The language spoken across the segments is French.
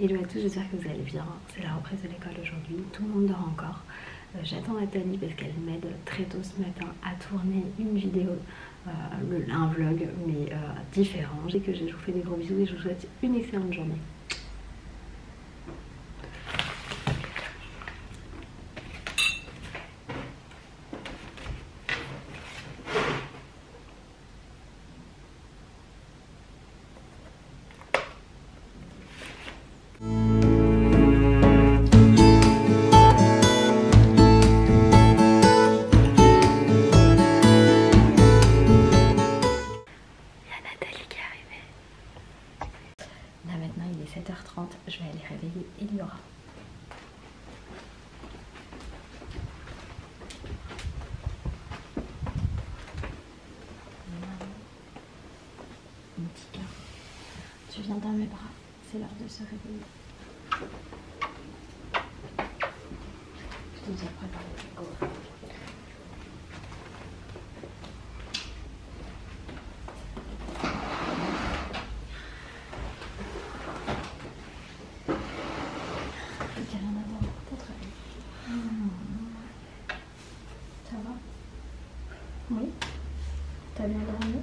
Hello à tous, j'espère que vous allez bien. C'est la reprise de l'école aujourd'hui, tout le monde dort encore. J'attends Nathalie parce qu'elle m'aide très tôt ce matin à tourner une vidéo, un vlog, mais différent. Je vous fais des gros bisous et je vous souhaite une excellente journée. Maintenant il est 7h30, je vais aller réveiller Eliora. Mon petit cœur, tu viens dans mes bras, c'est l'heure de se réveiller. Je t'ai déjà préparé le gaufre. Ça va? Oui? T'as bien dormi?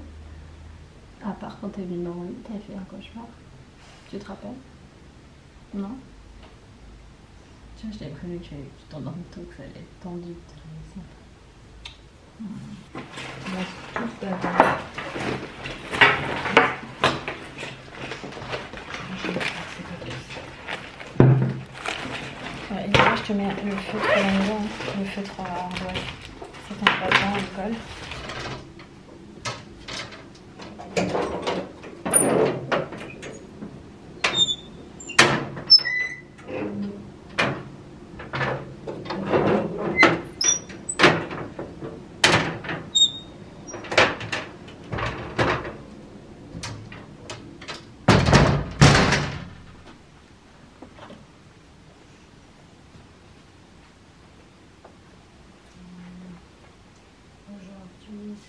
À part quand t'as bien dormi, t'as fait un cauchemar. Tu te rappelles? Non? Tu vois, je t'avais prévenu que tu t'endormes tôt, que ça allait être tendu. Et là, je te mets le feutre à la maison, le feutre en bois. C'est un voisin à l'école.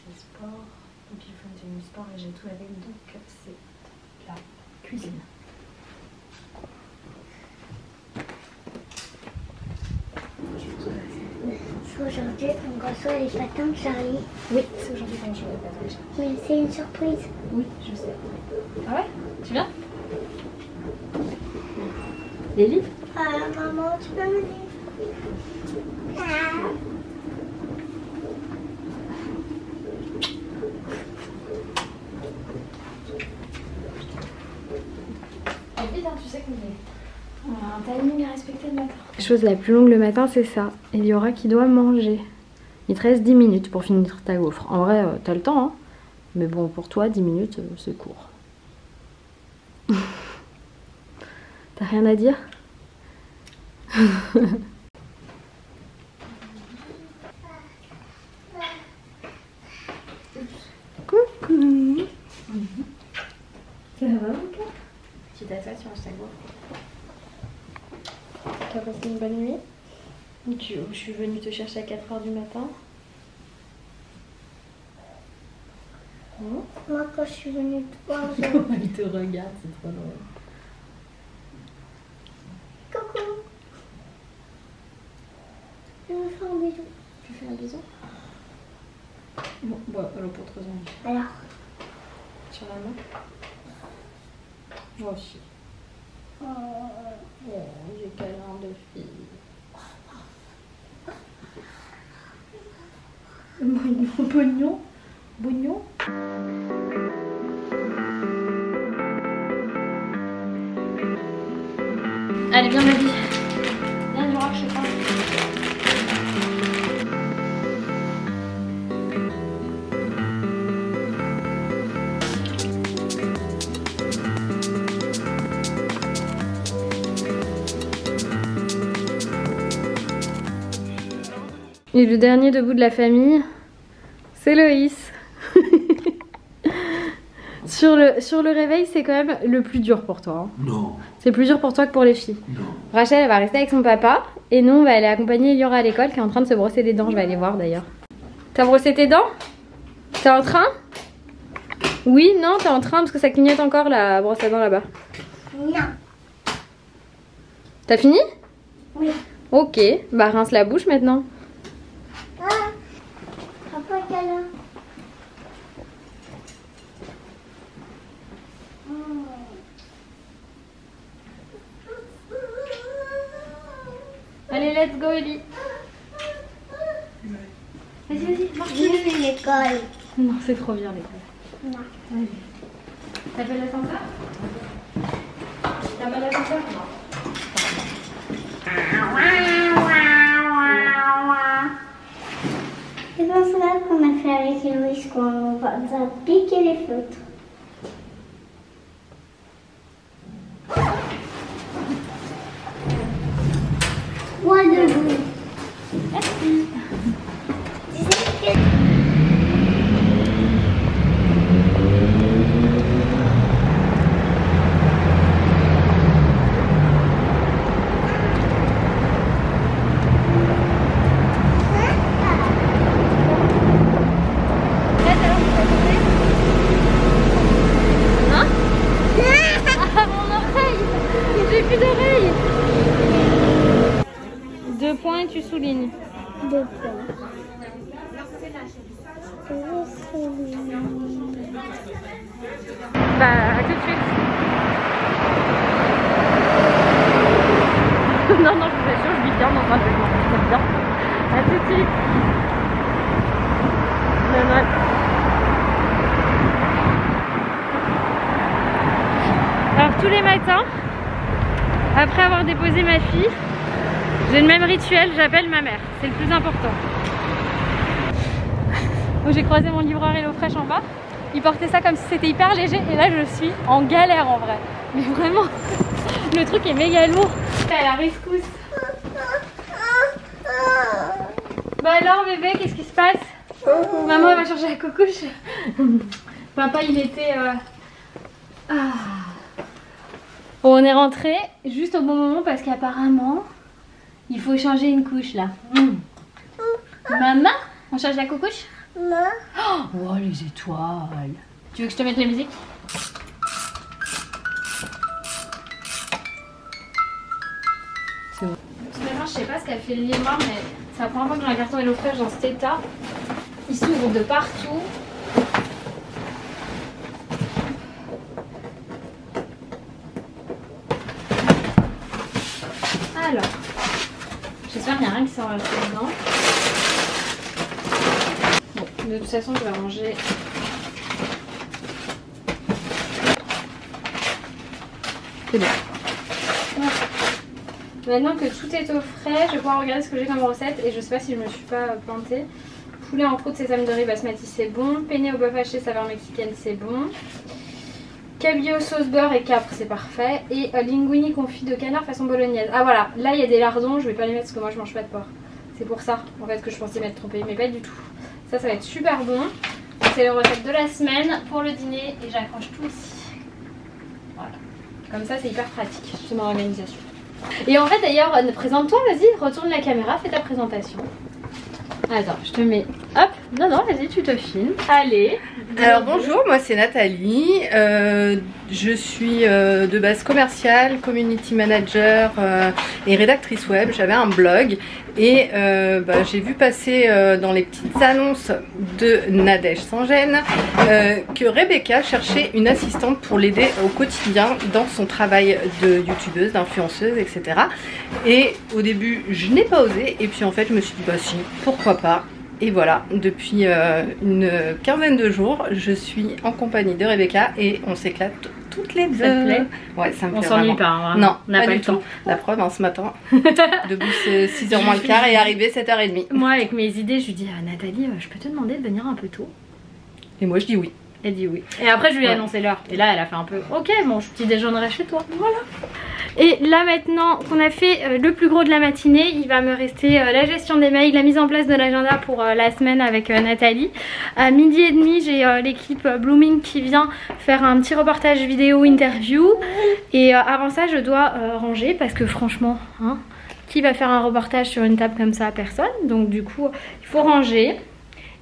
C'est sport, et puis il faut une tenue sport et j'ai tout avec, donc c'est la cuisine. C'est aujourd'hui qu'on reçoit les patins de Charlie. Oui, c'est aujourd'hui qu'on reçoit les patins de Charlie. Mais c'est une surprise. Oui, je sais. Ah ouais? Tu viens? Les livres? Maman, tu peux me dire? Tu sais qu'on a un timing à respecter le matin. La chose la plus longue le matin, c'est ça. Eliora qui doit manger. Il te reste 10 minutes pour finir ta gaufre. En vrai, t'as le temps, hein. Mais bon, pour toi, 10 minutes, c'est court. T'as rien à dire? Coucou. Ça va, mon cœur? Tu t'assois, tu manges ta gaufre. Tu as passé une bonne nuit? Je suis venue te chercher à 4h du matin. Moi, quand je suis venue te voir, Il te regarde, c'est trop drôle. coucou. Je me fais un bisou. Tu fais un bisou? Bon, bah, alors pour te raison. Alors, Sur la main? Moi aussi. Oh, j'ai câlin de fille. Bognon, bognon. Allez, viens ma vie. Viens du rock chez toi. Et le dernier debout de la famille, c'est Loïs. Sur le réveil, c'est quand même le plus dur pour toi. Hein. Non. C'est plus dur pour toi que pour les filles. Non. Rachel, elle va rester avec son papa. Et nous, on va aller accompagner Eliora à l'école qui est en train de se brosser les dents. Je vais aller voir d'ailleurs. T'as brossé tes dents? T'es en train? Oui, non, t'es en train parce que ça clignote encore la brosse à dents là-bas. non. T'as fini? Oui. Ok, bah rince la bouche maintenant. Ah, papa câlin. Allez, let's go Ellie. Vas-y, marche. J'ai vu l'école. Non, c'est trop bien l'école. Non. Vas-y. T'appelles l'ascenseur? T'appelles l'ascenseur? Non. C'est pour cela qu'on a fait avec Louis qu'on va piquer les feutres. Moi debout. Merci. Hein? Ah, mon oreille! J'ai plus d'oreille! 2 points et tu soulignes. 2 points. Bah, à tout de suite. Non, non, je vous assure, je vis bien dans un logement. C'est bien. À tout de suite. Normal. Alors, tous les matins, après avoir déposé ma fille, j'ai le même rituel, j'appelle ma mère. C'est le plus important. Donc, j'ai croisé mon livreur HelloFresh en bas. Il portait ça comme si c'était hyper léger et là je suis en galère en vrai. Mais vraiment, le truc est méga lourd. À la rescousse. Bah alors bébé, qu'est-ce qui se passe? Maman elle va chercher la coucouche. Papa il était... Bon, on est rentré juste au bon moment parce qu'apparemment il faut changer une couche là. Maman, on change la coucouche? Non. Oh les étoiles. Tu veux que je te mette la musique? C'est bon. Finalement je sais pas ce qu'a fait le livreur mais c'est la première fois que j'ai un carton HelloFresh dans cet état. Il s'ouvre de partout. Alors, j'espère qu'il n'y a rien qui sort là-dedans. Bon, de toute façon, je vais ranger. C'est bon. Maintenant que tout est au frais, je vais pouvoir regarder ce que j'ai comme recette et je sais pas si je me suis pas plantée. Poulet en croûte sésame de riz basmati, c'est bon. Penne au bœuf haché saveur mexicaine, c'est bon. Cabillaud sauce beurre et capre, c'est parfait. Et linguini confit de canard façon bolognaise. Ah voilà, là il y a des lardons, je vais pas les mettre parce que moi je mange pas de porc. C'est pour ça en fait que je pensais m'être trompée, mais pas du tout. Ça va être super bon. C'est la recette de la semaine pour le dîner et j'accroche tout ici. Voilà. Comme ça c'est hyper pratique, c'est mon organisation. Et en fait d'ailleurs, présente-toi, vas-y, retourne la caméra, fais ta présentation. Attends, je te mets... Hop, non, non, vas-y, tu te filmes. Allez. Alors bonjour, moi c'est Nathalie. Je suis de base commerciale, community manager et rédactrice web. J'avais un blog et j'ai vu passer dans les petites annonces de Nadège Sans Gêne que Rebecca cherchait une assistante pour l'aider au quotidien dans son travail de youtubeuse, d'influenceuse, etc. Et au début je n'ai pas osé et puis en fait je me suis dit bah si, pourquoi pas. Et voilà, depuis une quinzaine de jours, je suis en compagnie de Rebecca et on s'éclate toutes les deux. Ça te plaît? Ouais, ça me On plaît s'ennuie vraiment. pas, hein, Non, on n'a pas du le temps. tout. La preuve, hein, ce matin, debout 6h moins le quart et arrivé 7h30. Moi, avec mes idées, je lui dis à Nathalie, je peux te demander de venir un peu tôt? Et moi, je dis oui. Elle dit oui. Et après, je lui ai Ouais. annoncé l'heure. Et là, elle a fait un peu, ok, bon, je petit déjeunerai chez toi. Voilà. Et là, maintenant qu'on a fait le plus gros de la matinée, il va me rester la gestion des mails, la mise en place de l'agenda pour la semaine avec Nathalie. À 12h30, j'ai l'équipe Blooming qui vient faire un petit reportage vidéo interview. Et avant ça, je dois ranger parce que franchement, hein, qui va faire un reportage sur une table comme ça? Personne. Donc du coup, il faut ranger.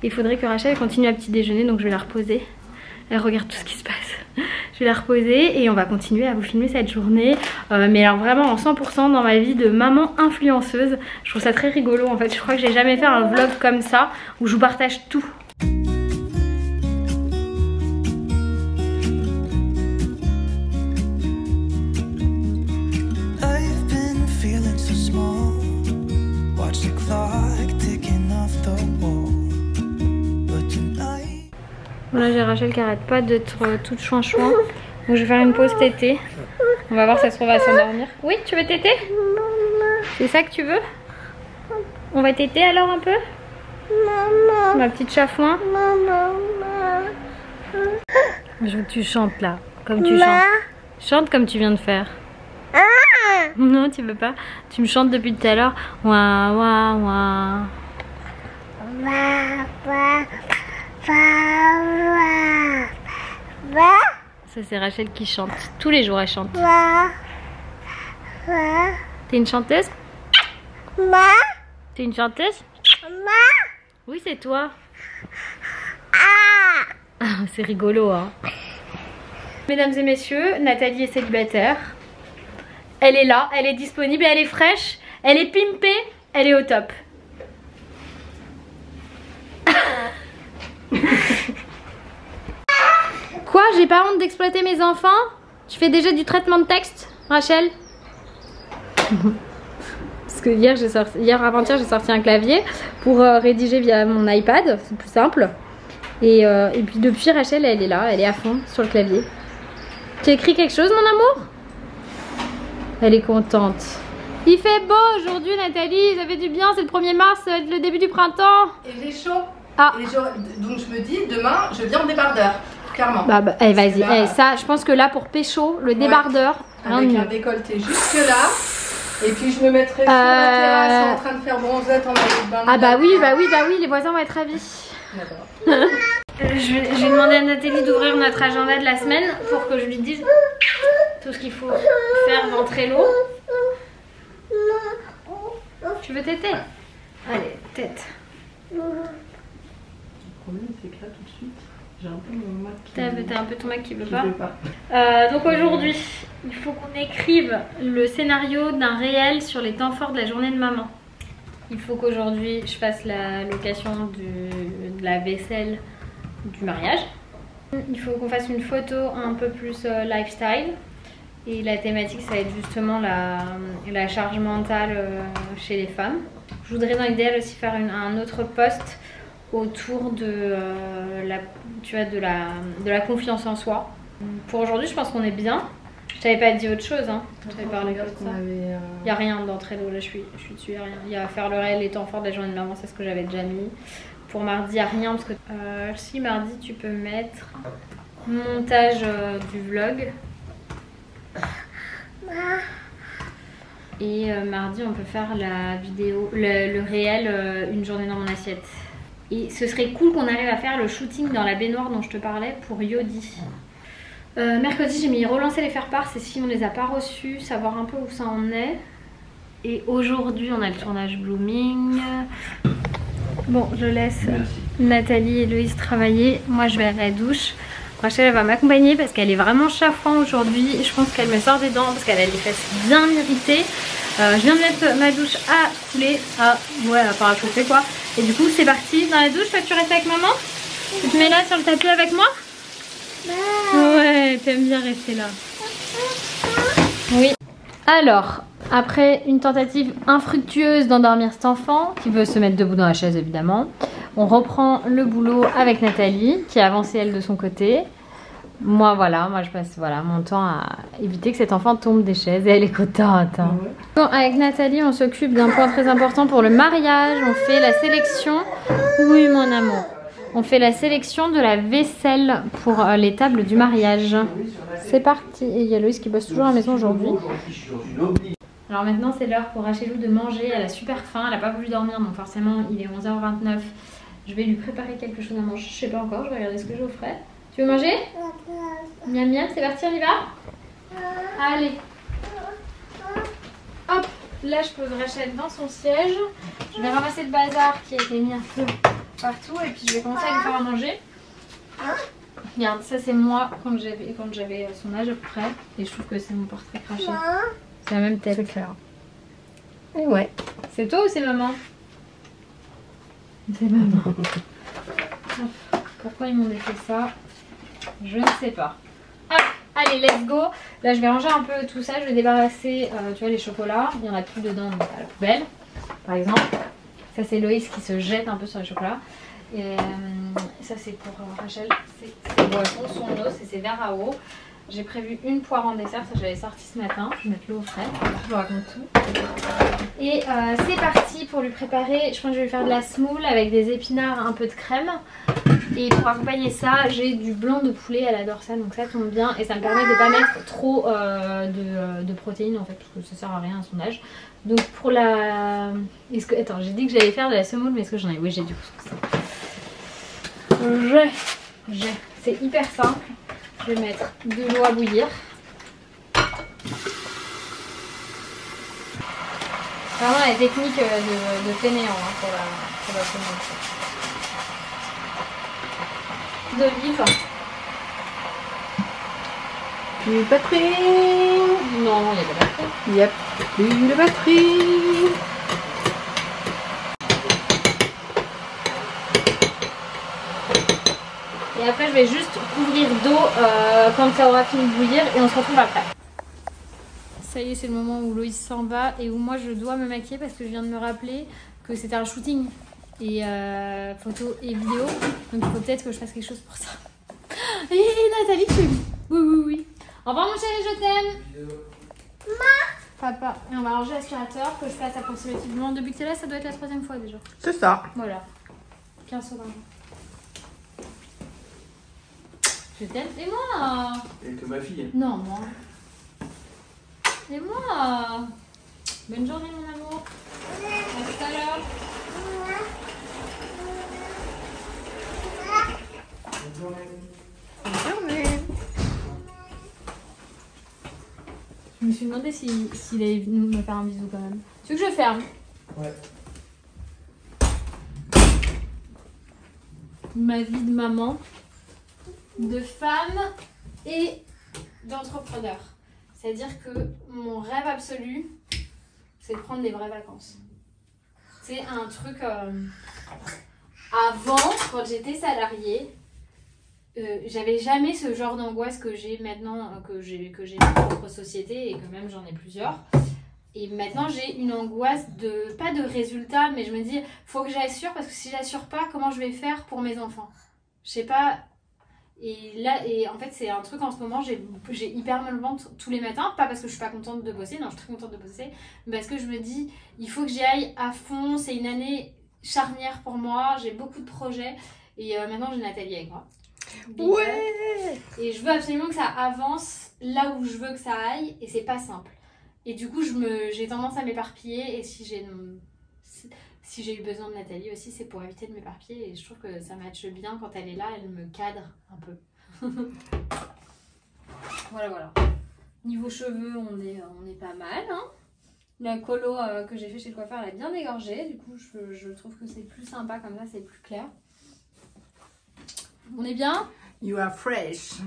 Il faudrait que Rachel continue à petit déjeuner, donc je vais la reposer. Elle regarde tout ce qui se passe. Je Je vais la reposer et on va continuer à vous filmer cette journée. Mais alors vraiment en 100% dans ma vie de maman influenceuse. Je trouve ça très rigolo en fait. Je crois que j'ai jamais fait un vlog comme ça où je vous partage tout. Voilà, j'ai Rachel qui arrête pas d'être toute chouin-chouin. Donc je vais faire une pause tétée. On va voir si ça se trouve à s'endormir. Oui, tu veux téter? C'est ça que tu veux? On va téter alors un peu? Maman. Ma petite chafouin. Maman. Je veux que tu chantes là, comme tu chantes. Chante comme tu viens de faire. Non, tu veux pas? Tu me chantes depuis tout à l'heure. Ouah, ouah, ouah. Ça c'est Rachel qui chante. Tous les jours elle chante. T'es une chanteuse? T'es une chanteuse? Oui, c'est toi. C'est rigolo, hein. Mesdames et messieurs, Nathalie est célibataire. Elle est là, elle est disponible, elle est fraîche, elle est pimpée, elle est au top. Quoi? J'ai pas honte d'exploiter mes enfants? Tu fais déjà du traitement de texte, Rachel? Parce que hier avant-hier j'ai sorti un clavier pour rédiger via mon iPad, c'est plus simple. Et puis depuis Rachel elle est là, elle est à fond sur le clavier. Tu as écrit quelque chose mon amour? Elle est contente. Il fait beau aujourd'hui Nathalie, ça fait du bien, c'est le 1er mars, ça va être le début du printemps. Et j'ai chaud. Ah. Donc je me dis demain je viens en débardeur. Clairement. Bah hey, vas-y, ça je pense que là pour pécho, le débardeur. Avec un décolleté jusque là. Et puis je me mettrai sur la terrasse en train de faire bronzette en maillot de bain. Ah bah oui, les voisins vont être ravis. Je vais demander à Nathalie d'ouvrir notre agenda de la semaine pour que je lui dise tout ce qu'il faut faire dans Trello. Tu veux téter? Allez, tête. Le problème c'est que là tout de suite j'ai un peu mon Mac qui... T'as un peu ton Mac qui veut pas. Donc aujourd'hui il faut qu'on écrive le scénario d'un réel sur les temps forts de la journée de maman. Il faut qu'aujourd'hui je fasse la location de la vaisselle du mariage. Il faut qu'on fasse une photo un peu plus lifestyle. Et la thématique ça va être justement la charge mentale chez les femmes. Je voudrais dans l'idéal aussi faire un autre post autour de la confiance en soi. Pour aujourd'hui je pense qu'on est bien. Je t'avais pas dit autre chose hein. Je t'avais parlé de ça. Il n'y a rien dans Trello là, je suis dessus, il n'y a rien. Il y a faire le réel, les temps forts de la journée de maman, c'est ce que j'avais déjà mis. Pour mardi il n'y a rien parce que si mardi tu peux mettre montage du vlog. Et mardi on peut faire la vidéo, le réel une journée dans mon assiette. Et ce serait cool qu'on arrive à faire le shooting dans la baignoire dont je te parlais pour Yodi. Mercredi j'ai mis relancer les faire-part, c'est si on les a pas reçus, savoir un peu où ça en est. Et aujourd'hui on a le tournage Blooming. Bon je laisse Nathalie et Loïs travailler, moi je vais à la douche. Rachel elle va m'accompagner parce qu'elle est vraiment chafouin aujourd'hui. Je pense qu'elle me sort des dents parce qu'elle a les fesses bien irritées. Je viens de mettre ma douche à couler, enfin à chauffer quoi. Et du coup c'est parti dans la douche. Toi tu restes avec maman? Tu te mets là sur le tapis avec moi? Ouais, t'aimes bien rester là. Oui. Alors, après une tentative infructueuse d'endormir cet enfant, qui veut se mettre debout dans la chaise évidemment, on reprend le boulot avec Nathalie, qui a avancé elle de son côté. Moi je passe mon temps à éviter que cet enfant tombe des chaises et elle est contente. Hein. Bon, avec Nathalie, on s'occupe d'un point très important pour le mariage. On fait la sélection. Oui, mon amour. On fait la sélection de la vaisselle pour les tables du mariage. C'est parti. Et il y a Loïs qui bosse toujours à la maison aujourd'hui. Alors maintenant c'est l'heure pour Rachelou de manger. Elle a super faim, elle n'a pas voulu dormir donc forcément il est 11h29. Je vais lui préparer quelque chose à manger, je sais pas encore, je vais regarder ce que j'offrais. Tu veux manger? Miam miam, c'est parti, on y va? Allez. Hop, là je pose Rachel dans son siège. Je vais ramasser le bazar qui a été mis un peu partout et puis je vais commencer à lui faire à manger. Regarde, ça c'est moi quand j'avais son âge à peu près. Et je trouve que c'est mon portrait craché. C'est la même tête. C'est clair. Et ouais. C'est toi ou c'est maman? C'est maman. Pourquoi ils m'ont fait ça? Je ne sais pas. Hop, allez, let's go. Là, je vais ranger un peu tout ça. Je vais débarrasser, tu vois, les chocolats. Il n'y en a plus dedans, donc à la poubelle, par exemple. Ça, c'est Loïs qui se jette un peu sur les chocolats. Et ça, c'est pour Rachel. C'est boisson, son eau, c'est ses verres à eau. J'ai prévu une poire en dessert, ça j'avais sorti ce matin. Je vais mettre l'eau au frais, je vous raconte tout. Et c'est parti pour lui préparer. Je pense que je vais lui faire de la semoule avec des épinards, un peu de crème. Et pour accompagner ça, j'ai du blanc de poulet, elle adore ça, donc ça tombe bien. Et ça me permet de ne pas mettre trop de protéines en fait, parce que ça sert à rien à son âge. Donc pour la... Attends, j'ai dit que j'allais faire de la semoule, mais est-ce que j'en ai? Oui, j'ai du couscous. C'est hyper simple. Je vais mettre de l'eau à bouillir. Vraiment la technique de fainéant hein, pour la semoule. D'olive. Plus de batterie. Non, il n'y a pas de batterie. Yep, plus de batterie. Et après je vais juste couvrir d'eau quand ça aura fini de bouillir et on se retrouve après. Ça y est, c'est le moment où Loïs s'en va et où moi je dois me maquiller parce que je viens de me rappeler que c'était un shooting et photo et vidéo. Donc il faut peut-être que je fasse quelque chose pour ça. Et Nathalie, tu... Oui. Au revoir mon chéri, je t'aime. Papa, et on va ranger l'aspirateur que je fasse approximativement. Depuis que t'es là, ça doit être la 3e fois déjà. C'est ça. Voilà. 15 fois d'argent. Je t'aime. Et moi? Et que ma fille. Non, moi. Et moi? Bonne journée, mon amour. À tout à l'heure. Bonne journée. Je me suis demandé s'il allait me faire un bisou quand même. Tu veux que je ferme? Ouais. Ma vie de maman, de femme et d'entrepreneur. C'est-à-dire que mon rêve absolu, c'est de prendre des vraies vacances. C'est un truc... Avant, quand j'étais salariée, j'avais jamais ce genre d'angoisse que j'ai maintenant, que j'ai ma propre société et que même j'en ai plusieurs. Et maintenant j'ai une angoisse de, pas de résultat, mais je me dis, faut que j'assure parce que si j'assure pas, comment je vais faire pour mes enfants? Je sais pas. Et là, en fait c'est un truc en ce moment, j'ai hyper mal au ventre tous les matins, pas parce que je suis pas contente de bosser, non je suis très contente de bosser, mais parce que je me dis, il faut que j'y aille à fond, c'est une année charnière pour moi, j'ai beaucoup de projets et maintenant j'ai Nathalie avec moi. Ouais. Et je veux absolument que ça avance là où je veux que ça aille et c'est pas simple. Et du coup j'ai tendance à m'éparpiller et si j'ai eu besoin de Nathalie aussi c'est pour éviter de m'éparpiller et je trouve que ça matche bien quand elle est là, elle me cadre un peu. Voilà. Niveau cheveux on est pas mal hein. La colo que j'ai fait chez le coiffeur elle a bien dégorgé, du coup je trouve que c'est plus sympa comme ça, c'est plus clair. On est bien? You are fresh.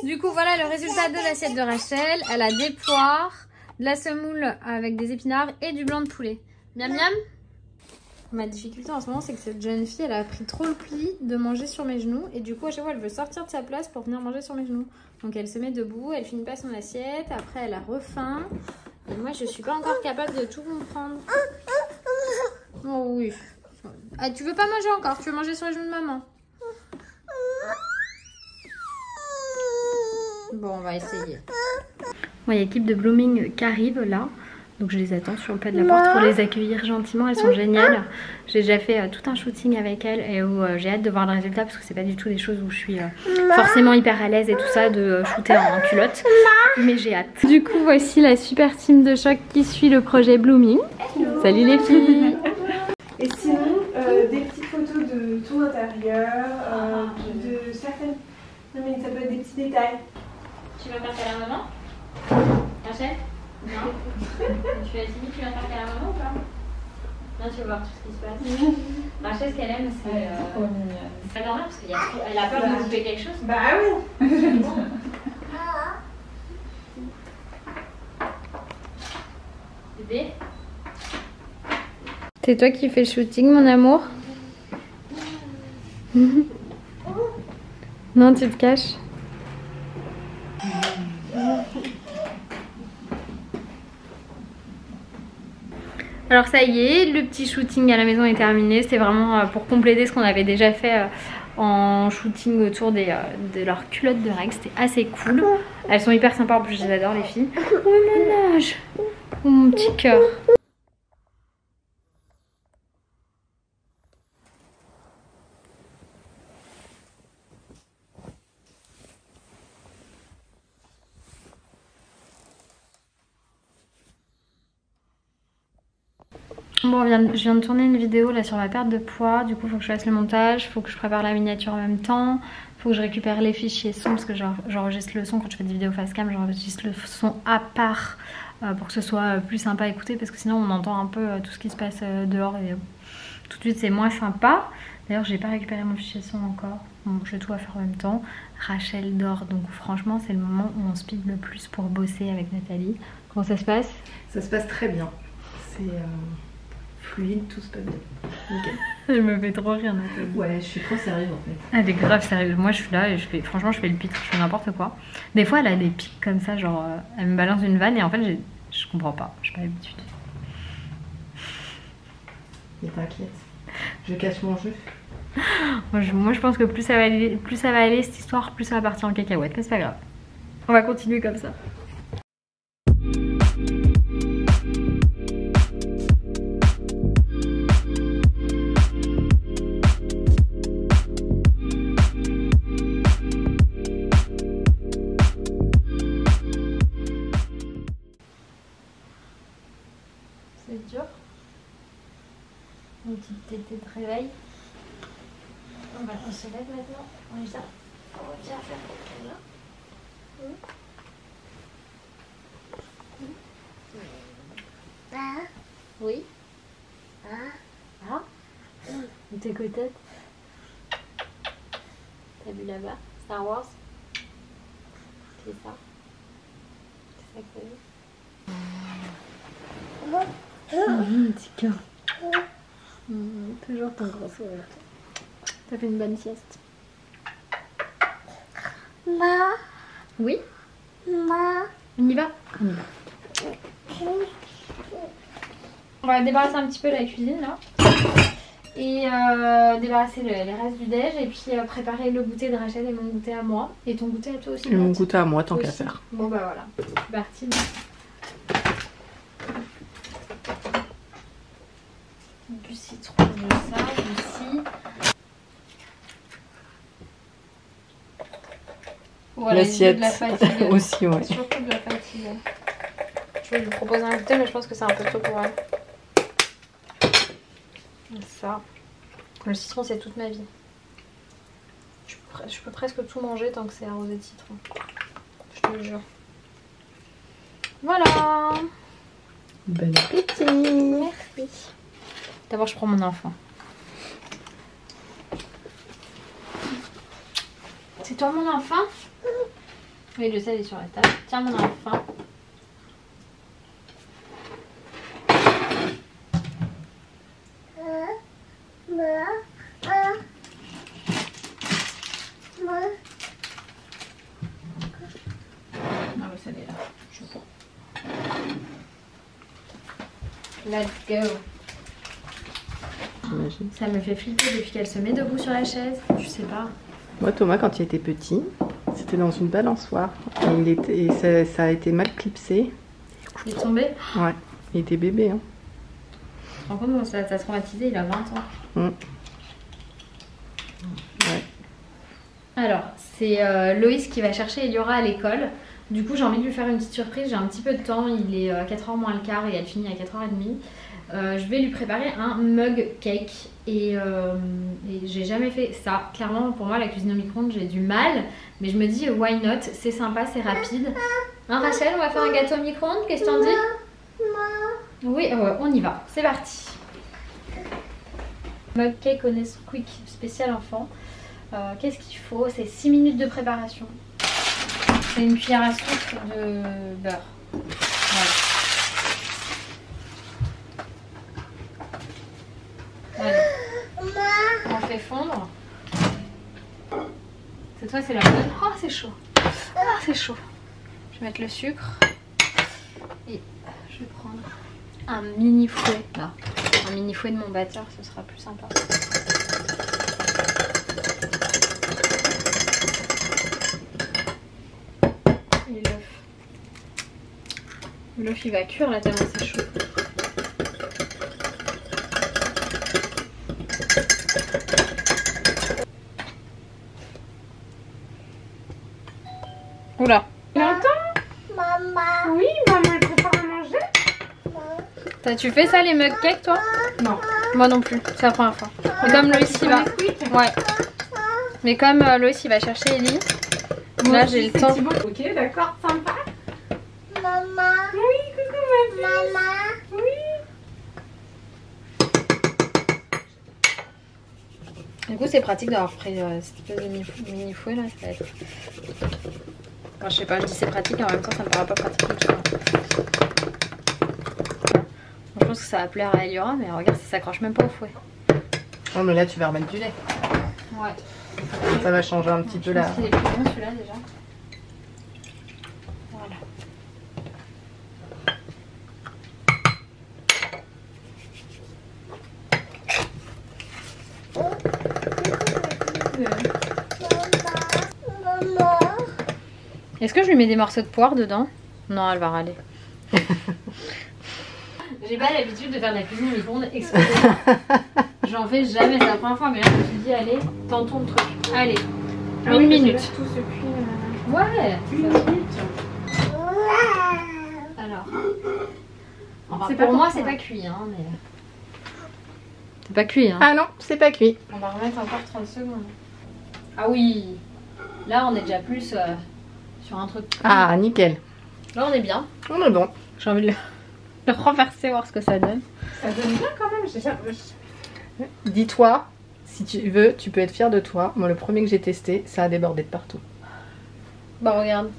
Du coup voilà le résultat de l'assiette de Rachel. Elle a des poires, de la semoule avec des épinards et du blanc de poulet. Miam miam. Ma difficulté en ce moment c'est que cette jeune fille elle a pris trop le pli de manger sur mes genoux. Et du coup à chaque fois elle veut sortir de sa place pour venir manger sur mes genoux. Donc elle se met debout, elle finit pas son assiette, après elle a refaim. Et moi je suis pas encore capable de tout comprendre. Oh oui. Ah, tu veux pas manger encore? Tu veux manger sur les genoux de maman? Bon, on va essayer. Il y a l'équipe de Blooming qui arrive là. Donc je les attends sur le pas de la porte pour les accueillir gentiment. Elles sont géniales. J'ai déjà fait tout un shooting avec elles et où j'ai hâte de voir le résultat parce que c'est pas du tout des choses où je suis forcément hyper à l'aise et tout ça de shooter en culotte. Mais j'ai hâte. Du coup, voici la super team de choc qui suit le projet Blooming. Salut les filles. Et sinon, des petites photos de ton intérieur, de certaines... Non mais ça peut être des petits détails. Tu vas faire câlin à maman? Rachel? Non. Tu as dit tu vas faire câlin à maman ou pas? Viens, tu vas voir tout ce qui se passe. Rachel, ce qu'elle aime, c'est. C'est pas normal parce qu'elle a peur de louper quelque chose. Bah oui. Bébé. C'est toi qui fais le shooting, mon amour? Non, tu te caches. Alors ça y est, le petit shooting à la maison est terminé. C'était vraiment pour compléter ce qu'on avait déjà fait en shooting autour de leurs culottes de règles. C'était assez cool. Elles sont hyper sympas, en plus je les adore les filles. Oh mon ange, oh mon petit cœur. Bon, je viens de tourner une vidéo là sur ma perte de poids, du coup il faut que je fasse le montage, il faut que je prépare la miniature en même temps, il faut que je récupère les fichiers son parce que j'enregistre le son quand je fais des vidéos face cam, j'enregistre le son à part pour que ce soit plus sympa à écouter parce que sinon on entend un peu tout ce qui se passe dehors et tout de suite c'est moins sympa. D'ailleurs j'ai pas récupéré mon fichier son encore, bon, j'ai tout à faire en même temps. Rachel dort donc franchement c'est le moment où on speed le plus pour bosser avec Nathalie. Comment ça se passe? Ça se passe très bien, c'est fluide, tout se passe bien. Nickel. Je me fais trop rire Nathalie. Ouais, je suis trop sérieuse en fait. Elle est grave sérieuse. Moi je suis là et franchement je fais le pitre, je fais n'importe quoi. Des fois elle a des pics comme ça, genre elle me balance une vanne et en fait je comprends pas, j'ai pas l'habitude. Mais t'inquiète, je cache mon jeu. Moi je pense que plus ça va aller cette histoire, plus ça va partir en cacahuète, mais c'est pas grave. On va continuer comme ça. C'est dur. Une petite tétée de réveil. On se lève maintenant. On va bien faire quelque là. Oui. Ah. T'es côté. T'as vu là-bas Star Wars. C'est ça. C'est ça que t'as vu. Petit cœur. Toujours ton gros sourire. T'as fait une bonne sieste. Oui. On y va. On va débarrasser un petit peu la cuisine là. Et débarrasser les restes du déj. Et puis préparer le goûter de Rachel et mon goûter à moi. Et ton goûter à toi aussi. Et mon goûter à moi, tant qu'à faire. Bon bah voilà. C'est parti. Du citron, de ça, aussi. Voilà, l'assiette de la fatigue. aussi, ouais. Surtout de la fatigue. Je vais lui proposer un goûter, mais je pense que c'est un peu trop pour elle. Ça. Le citron, c'est toute ma vie. Je peux presque tout manger tant que c'est arrosé de citron. Je te le jure. Voilà. Bon appétit. Merci. D'abord, je prends mon enfant. C'est toi mon enfant? Oui, le sel est sur la table. Tiens mon enfant. Ah le sel est là. Je prends. Let's go. Ça me fait flipper depuis qu'elle se met debout sur la chaise. Je sais pas. Moi, Thomas, quand il était petit, c'était dans une balançoire. Et ça a été mal clipsé. Il est tombé. Ouais, il était bébé. Hein. Tu te rends compte comment ça t'a traumatisé? Il a 20 ans. Ouais. Alors, c'est Loïs qui va chercher Eliora à l'école. Du coup, j'ai envie de lui faire une petite surprise. J'ai un petit peu de temps. Il est 4h moins le quart et elle finit à 4h30. Je vais lui préparer un mug cake et j'ai jamais fait ça. Clairement pour moi la cuisine au micro-ondes j'ai du mal, mais je me dis why not, c'est sympa, c'est rapide. Hein Rachel, on va faire un gâteau au micro-ondes, qu'est-ce que t'en dis? Oui, on y va, c'est parti. Mug cake au Nesquik spécial enfant. Qu'est-ce qu'il faut? C'est 6 minutes de préparation. C'est une cuillère à soupe de beurre. Voilà. On fait fondre. Cette fois c'est la bonne. Oh c'est chaud. Ah c'est chaud. Je vais mettre le sucre. Et je vais prendre un mini fouet. Là. Un mini fouet de mon batteur, ce sera plus sympa. Et l'œuf. L'œuf il va cuire là tellement c'est chaud. Oula. Oui, maman, elle prépare à manger. Tu fais ça les mug cakes toi? Non. Moi non plus, c'est la première fois. Et comme Loïs il va. Ouais. Mais comme Loïs il va chercher Ellie, là j'ai le temps. Ok, d'accord, sympa. Maman. Oui, coucou ma fille. Maman. Oui. Du coup c'est pratique d'avoir pris cette espèce de mini fouet là. Ça va être... Enfin, je sais pas, je dis c'est pratique et en même temps ça me paraît pas pratique comme ça. Je pense que ça va plaire à Eliora, mais regarde ça s'accroche même pas au fouet. Oh mais là tu vas remettre du lait. Ouais. Ça va changer un petit peu là. Il est plus bon celui-là déjà. Voilà. Maman. Est-ce que je lui mets des morceaux de poire dedans? Non, elle va râler. J'ai pas l'habitude de faire de la cuisine au micro-ondes exprès. J'en fais jamais, c'est la première fois, mais là je me suis dit, allez, tentons le truc. Allez, une minute. Tout se cuit. Ouais. Une minute. Alors, enfin, C'est pas pour moi pour c'est toi. pas cuit, hein, mais... C'est pas cuit, hein. Ah non, c'est pas cuit. On va remettre encore 30 secondes. Ah oui, là on est déjà plus sur un truc. Ah nickel. Là on est bien. On est bon. J'ai envie de le renverser, voir ce que ça donne. Ça donne bien quand même. Dis-toi, si tu veux, tu peux être fier de toi. Moi le premier que j'ai testé, ça a débordé de partout. Bah regarde,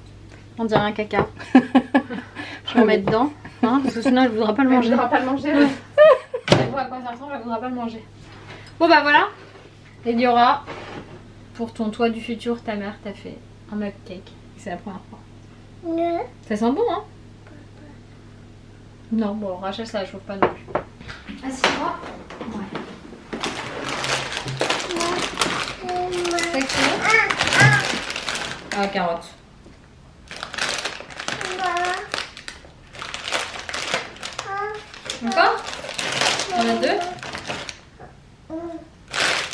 on dirait un caca. Je le mets dedans, hein, parce que sinon elle voudra pas le Elle manger. ne voudra pas le manger. Elle voit à quoi ça ressemble, elle voudra pas le manger. Bon bah voilà. Eliora, pour ton toit du futur, ta mère t'a fait un mug cake. C'est la première fois. Ça sent bon, hein? Non, bon, Rachel, ça la chauffe pas non plus. Assieds-toi. Ouais. Sexy. Ah, carotte. Encore? On a deux.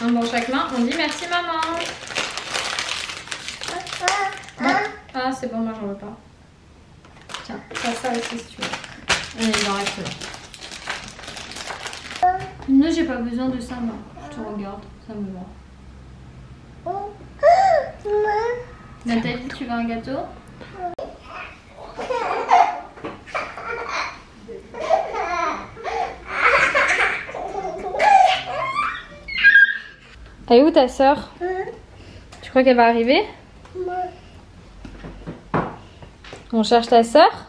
Un bon chaque main. On dit merci maman. Bon. Ah c'est bon, moi j'en veux pas. Tiens, ça aussi si tu veux. Il en reste là. Non, j'ai pas besoin de ça moi. Je te regarde, ça me va. Nathalie, tu veux un gâteau? Elle est où ta soeur? Tu crois qu'elle va arriver? On cherche ta soeur?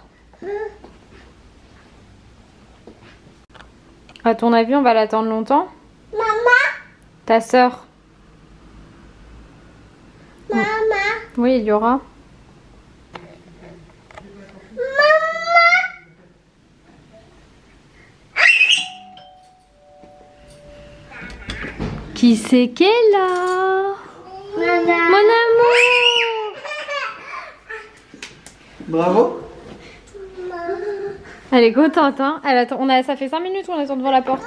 À ton avis, on va l'attendre longtemps? Maman. Ta soeur? Maman. Oui, il y aura. Qui c'est qu'elle est là? Mon amour! Bravo. Elle est contente, hein? Elle attend, ça fait 5 minutes qu'on attend devant la porte.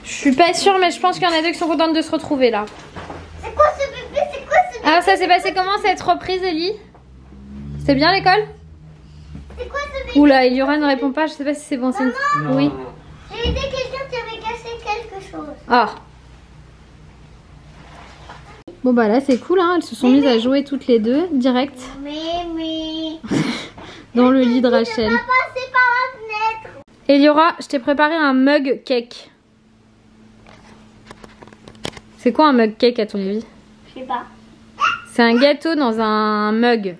Je suis pas sûre, mais je pense qu'il y en a deux qui sont contentes de se retrouver là. C'est quoi ce bébé? C'est quoi ce bébé? Alors ça s'est passé comment cette reprise, Ellie? C'était bien l'école? C'est quoi ce bébé? Oula, Eliora ne répond pas, je sais pas si c'est bon signe. Oui. J'ai eu des questions, tu avais caché quelque chose. Ah. Bon bah là c'est cool, hein, elles se sont mises à jouer toutes les deux, direct, Mimi. dans le lit de Tu peux Rachel. pas passer par la fenêtre. Eliora, je t'ai préparé un mug cake. C'est quoi un mug cake à ton avis? Je sais pas. C'est un gâteau dans un mug,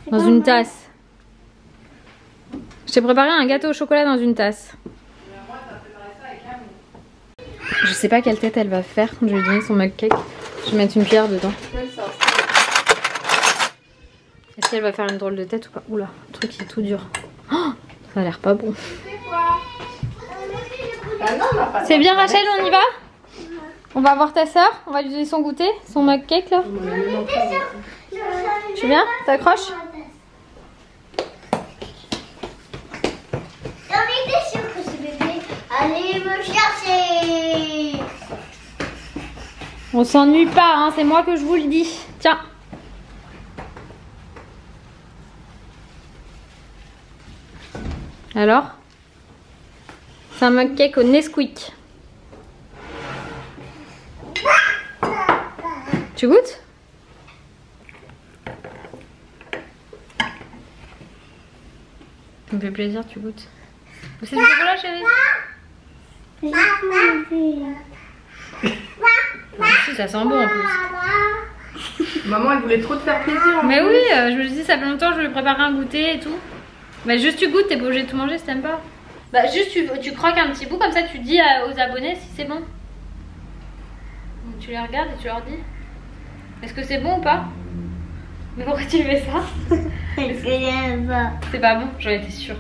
C'est dans pas une mal. tasse. Je t'ai préparé un gâteau au chocolat dans une tasse. Je sais pas quelle tête elle va faire quand je lui donner son mug cake. Je vais mettre une pierre dedans. Est-ce qu'elle va faire une drôle de tête ou pas? Oula, le truc il est tout dur. Oh, ça a l'air pas bon. C'est bien Rachel, on y va? On va voir ta soeur, on va lui donner son goûter, son mug cake là. Tu viens? T'accroches? J'en étais sûre que ce bébé allait me chercher. On s'ennuie pas, hein, c'est moi que je vous le dis. Tiens. Alors? C'est un mug cake au Nesquik. Tu goûtes? Ça me fait plaisir, tu goûtes. C'est du chocolat, chérie? Si, ça sent bon en plus. Maman, elle voulait trop te faire plaisir. Mais oui, je me dis ça fait longtemps que je vais préparer un goûter et tout. Mais juste tu goûtes, t'es pas obligé de tout manger si t'aimes pas. Bah juste tu croques un petit bout comme ça, tu dis aux abonnés si c'est bon. Donc tu les regardes et tu leur dis est-ce que c'est bon ou pas? Mais pourquoi tu fais ça? Parce que j'aime pas. C'est pas bon, j'en étais sûre.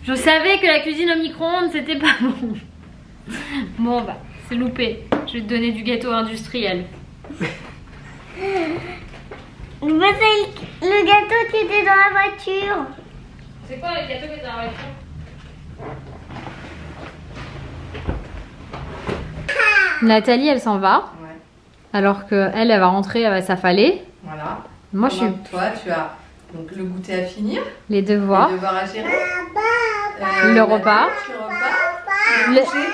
Je savais que la cuisine au micro-ondes c'était pas bon. Bon bah, c'est loupé. Je vais te donner du gâteau industriel. Mais c'est le gâteau qui était dans la voiture. C'est quoi les gâteaux que t'as dans la voiture? Nathalie elle s'en va. Ouais. Alors qu'elle elle va rentrer, elle va s'affaler. Voilà. Moi je suis Toi, tu as donc le goûter à finir, les devoirs, les devoirs à gérer, le repas, le le, coucher.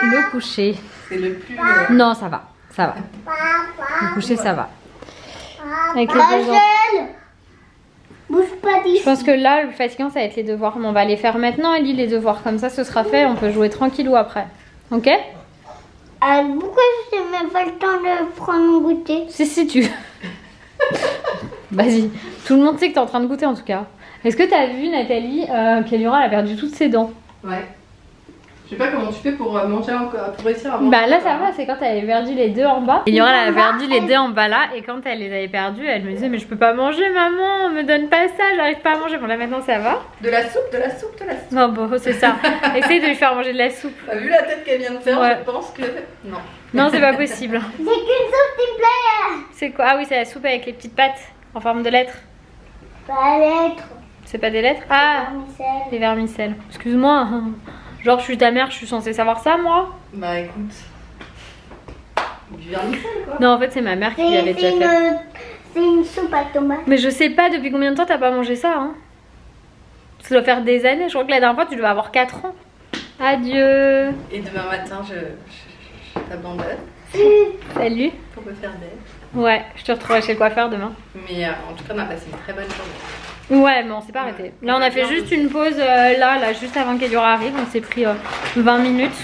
le coucher. C'est le plus. Non ça va, ça va. Le coucher ça va. Avec les deux enfants. Rachel, bouge pas d'ici. Je pense que là le fatigant ça va être les devoirs. Mais on va les faire maintenant, Ellie, les devoirs. Comme ça ce sera fait, on peut jouer tranquillou après. Ok? Pourquoi je n'ai même pas le temps de prendre mon goûter? Si tu... Vas-y. Tout le monde sait que t'es en train de goûter en tout cas. Est-ce que t'as vu Nathalie qu'Eliora elle a perdu toutes ses dents? Ouais. Je sais pas comment tu fais pour manger encore, pour réussir à manger. Bah là ça va, c'est quand elle avait perdu les deux en bas. Eliora elle avait perdu les deux en bas là et quand elle les avait perdues, elle me disait mais je peux pas manger maman, me donne pas ça, j'arrive pas à manger. Bon là maintenant ça va. De la soupe, de la soupe, de la soupe. Non bon c'est ça. Essaye de lui faire manger de la soupe. T'as vu la tête qu'elle vient de faire? Ouais. Je pense que... Non. Non c'est pas possible. C'est qu'une soupe qui me plaît. C'est quoi? Ah oui c'est la soupe avec les petites pattes en forme de lettres. Pas lettre. C'est pas des lettres? Ah Vermicelle. des vermicelles. Excuse-moi. Genre je suis ta mère, je suis censée savoir ça moi? Bah écoute. Du vermicelle quoi. Non en fait c'est ma mère qui l'avait déjà fait. C'est une soupe à tomates. Mais je sais pas depuis combien de temps t'as pas mangé ça hein. Ça doit faire des années, je crois que la dernière fois tu devais avoir 4 ans. Adieu. Et demain matin je t'abandonne Salut. pour me faire d'aide. Ouais, je te retrouverai chez le coiffeur demain. Mais en tout cas on a passé une très bonne journée. Ouais mais on s'est pas arrêté. Là on a fait juste une pause là juste avant qu'Eliora arrive. On s'est pris 20 minutes.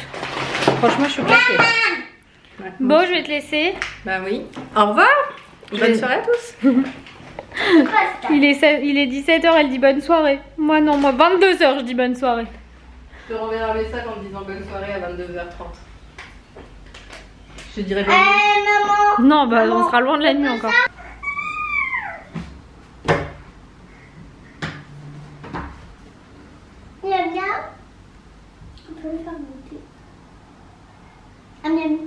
Franchement je suis claquée. Bon je vais te laisser. Bah oui. Au revoir. Bonne soirée à tous. Il est 17h, elle dit bonne soirée. Moi non, moi 22h je dis bonne soirée. Je te renverrai un message en te disant bonne soirée à 22h30. Je te dirai bonne Maman. Non bah on sera loin de la nuit encore. Il y a bien. On peut le faire goûter. Miami.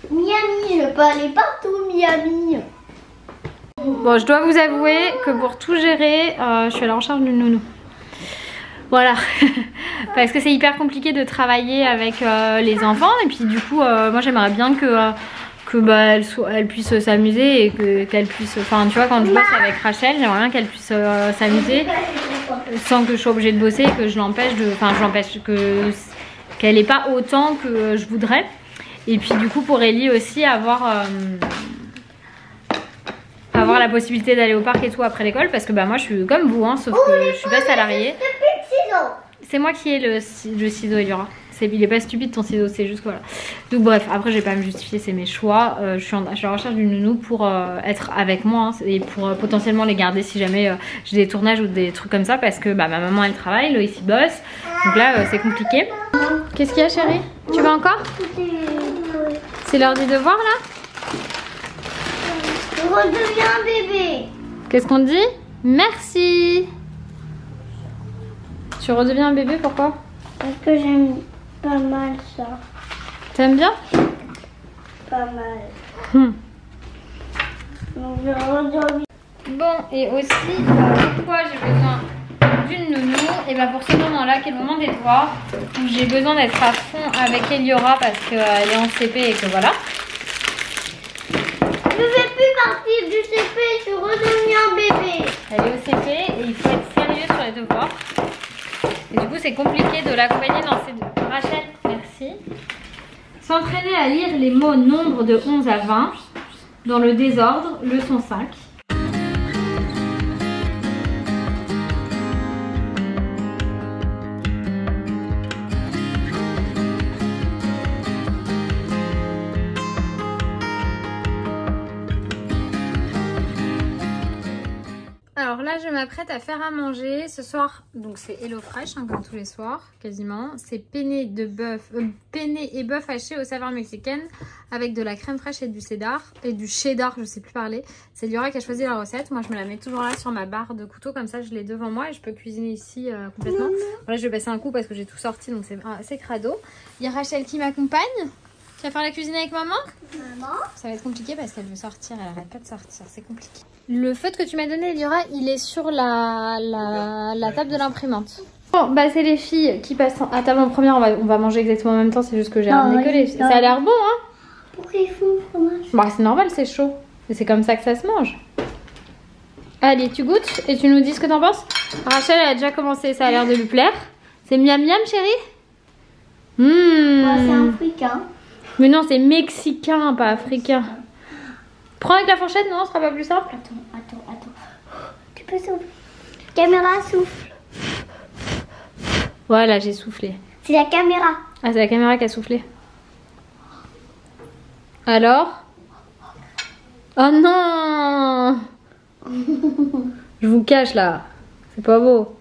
Miami, je peux aller partout, Miami. Bon, je dois vous avouer que pour tout gérer, je suis à la recherche d'une nounou. Voilà, parce que c'est hyper compliqué de travailler avec les enfants et puis du coup, moi j'aimerais bien que bah, elle puisse s'amuser et qu'elle puisse, enfin tu vois quand je bosse avec Rachel, j'aimerais bien qu'elle puisse s'amuser sans que je sois obligée de bosser et que je l'empêche de, enfin je l'empêche qu'elle ait pas autant que je voudrais. Et puis du coup pour Ellie aussi avoir la possibilité d'aller au parc et tout après l'école parce que bah moi je suis comme vous hein, sauf que je suis pas salariée. C'est moi qui ai le ciseau Eliora. il est pas stupide ton ciseau, c'est juste que voilà. Donc bref, après je vais pas me justifier, c'est mes choix. Je suis à la recherche d'une nounou pour être avec moi hein, et pour potentiellement les garder si jamais j'ai des tournages ou des trucs comme ça, parce que bah, ma maman elle travaille, Loïs il bosse, donc là c'est compliqué. Qu'est-ce qu'il y a chérie? Tu vas encore? C'est l'heure du devoir là? Je redeviens un bébé. Qu'est-ce qu'on dit? Merci. Tu redeviens un bébé, pourquoi? Parce que j'aime pas mal ça. T'aimes bien? Pas mal. Donc je redeviens. Bon, et aussi, pourquoi j'ai besoin d'une nounou? Et bien pour ce moment-là, qui est le moment des devoirs, où j'ai besoin d'être à fond avec Eliora parce qu'elle est en CP et que voilà. Je vais plus partir du CP, je suis redevenue un bébé. Elle est au CP et il faut être sérieux sur les devoirs. Et du coup, c'est compliqué de l'accompagner dans ses devoirs. Rachel, merci. S'entraîner à lire les mots nombres de 11 à 20 dans le désordre, leçon 5. Alors là, je m'apprête à faire à manger ce soir. Donc c'est HelloFresh, hein, comme tous les soirs, quasiment. C'est penne et bœuf haché aux saveurs mexicaines avec de la crème fraîche et du cheddar. Je sais plus parler. C'est Eliora qui a choisi la recette. Moi, je me la mets toujours là sur ma barre de couteau. Comme ça, je l'ai devant moi et je peux cuisiner ici complètement. Voilà, je vais passer un coup parce que j'ai tout sorti, donc c'est crado. Il y a Rachel qui m'accompagne. Tu vas faire la cuisine avec maman? Maman? Ça va être compliqué parce qu'elle veut sortir, elle arrête pas de sortir, c'est compliqué. Le feutre que tu m'as donné, Eliora, il est sur la table de l'imprimante. Bon, bah c'est les filles qui passent à table en première, on va manger exactement en même temps, c'est juste que j'ai ramené que les filles. Ça a l'air bon, hein? Pourquoi il faut le fromage? Bah c'est normal, c'est chaud. Et c'est comme ça que ça se mange. Allez, tu goûtes et tu nous dis ce que t'en penses? Rachel, elle a déjà commencé, ça a l'air de lui plaire. C'est miam miam, chérie? C'est africain. Mais non, c'est mexicain, pas africain. Prends avec la fourchette, non? Ce sera pas plus simple? Attends. Tu peux souffler. Caméra souffle. Voilà, j'ai soufflé. C'est la caméra. Ah, c'est la caméra qui a soufflé. Alors? Oh non! Je vous cache là. C'est pas beau.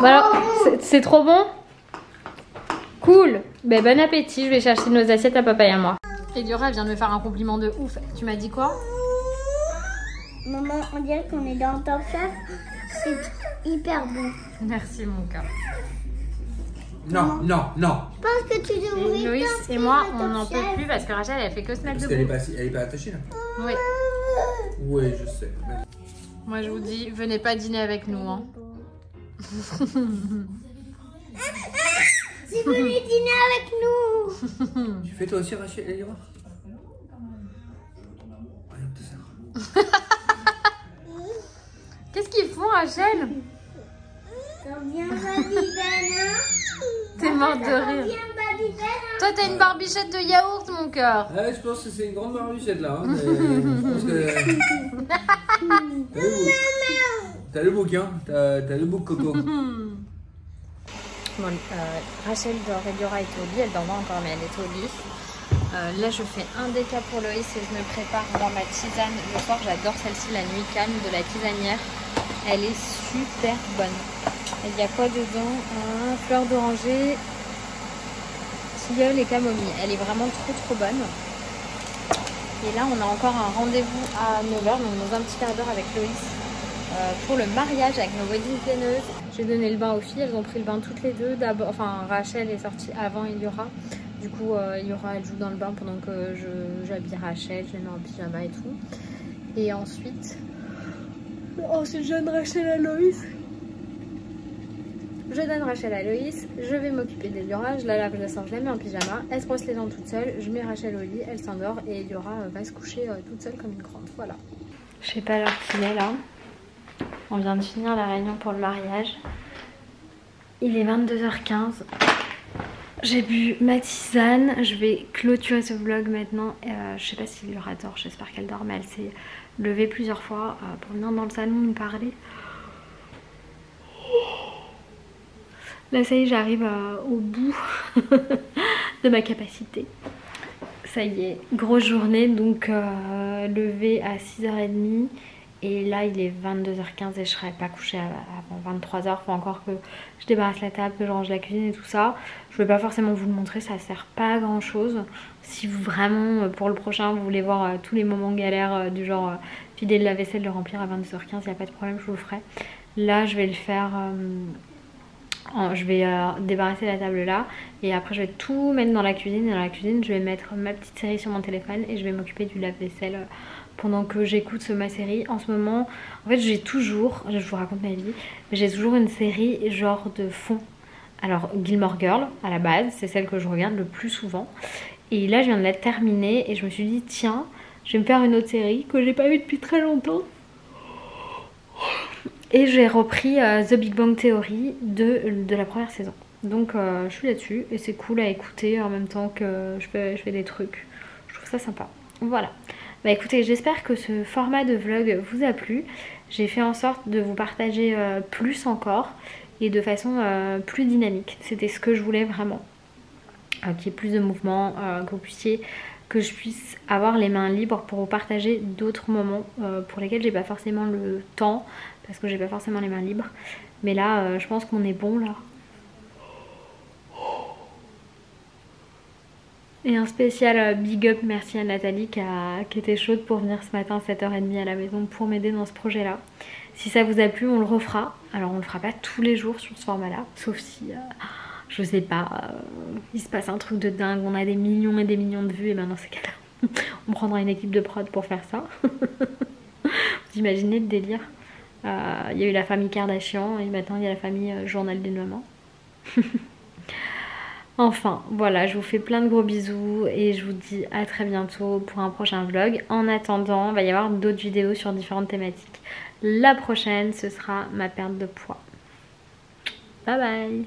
Bon alors, c'est trop bon? Cool. Ben, bon appétit. Je vais chercher nos assiettes à papa et à moi. Eliora vient de me faire un compliment de ouf. Tu m'as dit quoi? Maman, on dirait qu'on est dans Top Chef. C'est hyper bon. Merci mon cœur. Non. Je pense que tu devrais. Et Loïs et moi, on n'en peut plus parce que Rachel, elle fait que se mettre Parce debout. qu'elle est pas attachée là. Oui. Oui, je sais. Moi, je vous dis, venez pas dîner avec nous. Hein. Si vous voulez dîner avec nous. Tu fais toi aussi, Rachel, Eliora? Regarde ça. Qu'est-ce qu'ils font, Rachel? Viens, Babybel. T'es morte de rire. Viens, Babybel. Toi, t'as une barbichette de yaourt, mon cœur. Ah, je pense que c'est une grande barbichette là. Hein, je pense que... T'as le bouquin, t'as le bouc coco. Bon, Rachel dort, Eliora était au lit, elle dort pas encore mais elle est au lit. Là je fais un déca pour Loïs et je me prépare dans ma tisane. Le soir j'adore celle-ci, la nuit calme de la tisanière. Elle est super bonne. Il y a quoi dedans? Fleur d'oranger, tilleul et camomille. Elle est vraiment trop bonne. Et là on a encore un rendez-vous à 9h, donc dans un petit quart d'heure avec Loïs. Pour le mariage avec nos wedding planneuses. J'ai donné le bain aux filles, elles ont pris le bain toutes les deux. D'abord, enfin Rachel est sortie avant Eliora. Du coup Eliora elle joue dans le bain pendant que j'habille Rachel, je la mets en pyjama et tout. Et ensuite je donne Rachel à Loïs. Je vais m'occuper d'Eliora, je la lave, je la sors, je la mets en pyjama. Elle se brosse les dents toute seule, je mets Rachel au lit, elle s'endort et Eliora va se coucher toute seule comme une grande. Voilà. Je sais pas l'heure qu'il est là. On vient de finir la réunion pour le mariage. Il est 22h15. J'ai bu ma tisane. Je vais clôturer ce vlog maintenant. Je sais pas si Eliora dort, j'espère qu'elle dort, mais elle s'est levée plusieurs fois pour venir dans le salon nous parler. Là ça y est, j'arrive au bout de ma capacité. Ça y est, grosse journée, donc levé à 6h30 et là il est 22h15 et je serai pas couchée avant 23h. Faut encore que je débarrasse la table, que je range la cuisine et tout ça. Je vais pas forcément vous le montrer, ça sert pas à grand chose. Si vous vraiment pour le prochain vous voulez voir tous les moments galères du genre vider la vaisselle, le remplir à 22h15, y a pas de problème, je vous le ferai. Là je vais le faire... je vais débarrasser la table là et après je vais tout mettre dans la cuisine. Et dans la cuisine je vais mettre ma petite série sur mon téléphone et je vais m'occuper du lave-vaisselle pendant que j'écoute ma série. En ce moment en fait j'ai toujours, je vous raconte ma vie, mais j'ai toujours une série genre de fond. Alors Gilmore Girl à la base, c'est celle que je regarde le plus souvent et là je viens de la terminer et je me suis dit tiens je vais me faire une autre série que j'ai pas vue depuis très longtemps. Et j'ai repris The Big Bang Theory de la première saison. Donc je suis là-dessus et c'est cool à écouter en même temps que je fais des trucs. Je trouve ça sympa. Voilà. Bah écoutez, j'espère que ce format de vlog vous a plu. J'ai fait en sorte de vous partager plus encore et de façon plus dynamique. C'était ce que je voulais vraiment. Qu'il y ait plus de mouvement, que je puisse avoir les mains libres pour vous partager d'autres moments pour lesquels j'ai pas forcément le temps. Parce que j'ai pas forcément les mains libres. Mais là, je pense qu'on est bon là. Et un spécial big up, merci à Nathalie qui était chaude pour venir ce matin à 7h30 à la maison pour m'aider dans ce projet là. Si ça vous a plu, on le refera. Alors on le fera pas tous les jours sur ce format là. Sauf si, je sais pas, il se passe un truc de dingue. On a des millions et des millions de vues. Et ben dans ces cas-là, on prendra une équipe de prod pour faire ça. Vous imaginez le délire? Il y a eu la famille Kardashian et maintenant il y a la famille Journal d'une maman. Enfin voilà, je vous fais plein de gros bisous et je vous dis à très bientôt pour un prochain vlog. En attendant, il va y avoir d'autres vidéos sur différentes thématiques. La prochaine, ce sera ma perte de poids. Bye bye.